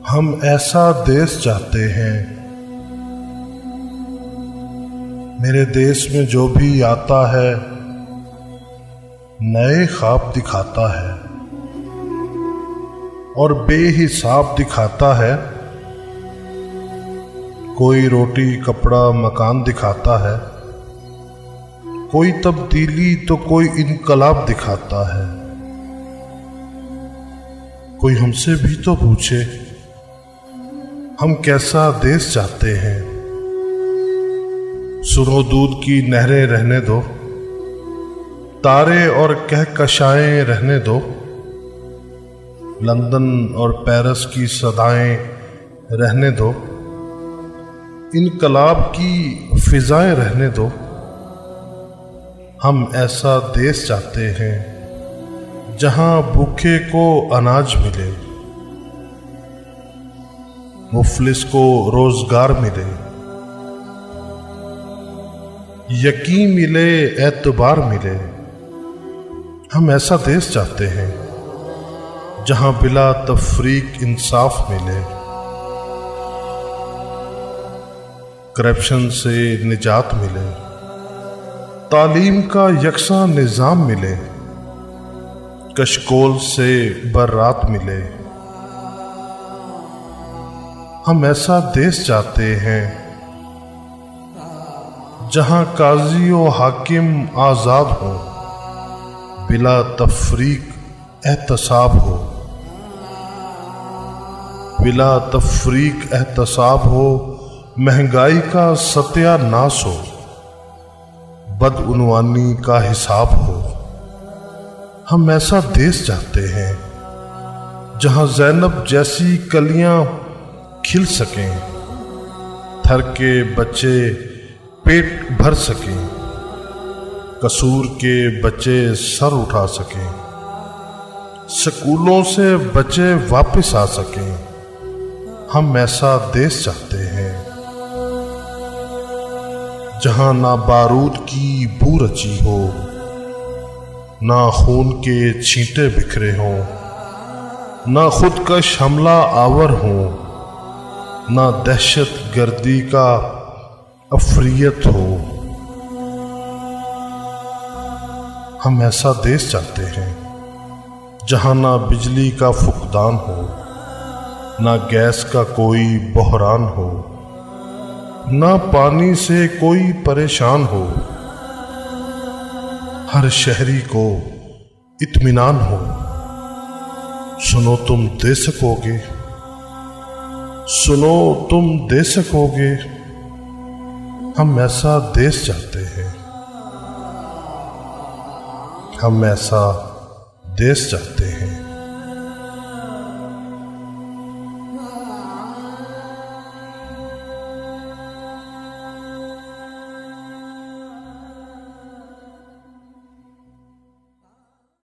हम ऐसा देश चाहते हैं, मेरे देश में जो भी आता है नए ख्वाब दिखाता है और बेहिसाब दिखाता है। कोई रोटी कपड़ा मकान दिखाता है, कोई तब्दीली तो कोई इनकलाब दिखाता है। कोई हमसे भी तो पूछे हम कैसा देश चाहते हैं। सुनो दूध की नहरें रहने दो, तारे और कहकशाएं रहने दो, लंदन और पेरिस की सदाएं रहने दो, इनकलाब की फिजाएं रहने दो। हम ऐसा देश चाहते हैं जहां भूखे को अनाज मिले, मुफलिस को रोजगार मिले, यकीन मिले, एतबार मिले। हम ऐसा देश चाहते हैं जहां बिला तफरीक इंसाफ मिले, करप्शन से निजात मिले, तालीम का यकसा निजाम मिले, कशकोल से बर्रात मिले। हम ऐसा देश चाहते हैं जहां काजी और हाकिम आजाद हो, बिला तफरीक एहतसाब हो, बिला तफरीक एहतसाब हो, महंगाई का सत्यानाश हो, बदउनवानी का हिसाब हो। हम ऐसा देश चाहते हैं जहां जैनब जैसी कलियां खिल सकें, थर के बच्चे पेट भर सकें, कसूर के बच्चे सर उठा सकें, स्कूलों से बच्चे वापस आ सकें। हम ऐसा देश चाहते हैं जहां ना बारूद की बू रची हो, ना खून के छींटे बिखरे हों, ना खुदकश हमला आवर हों, ना दहशत गर्दी का अफरियत हो। हम ऐसा देश चाहते हैं जहां ना बिजली का फुकदान हो, ना गैस का कोई बहरान हो, ना पानी से कोई परेशान हो। हर शहरी को इत्मीनान हो। सुनो तुम दे सकोगे, सुनो तुम दे सकोगे। हम ऐसा देश चाहते हैं, हम ऐसा देश चाहते हैं।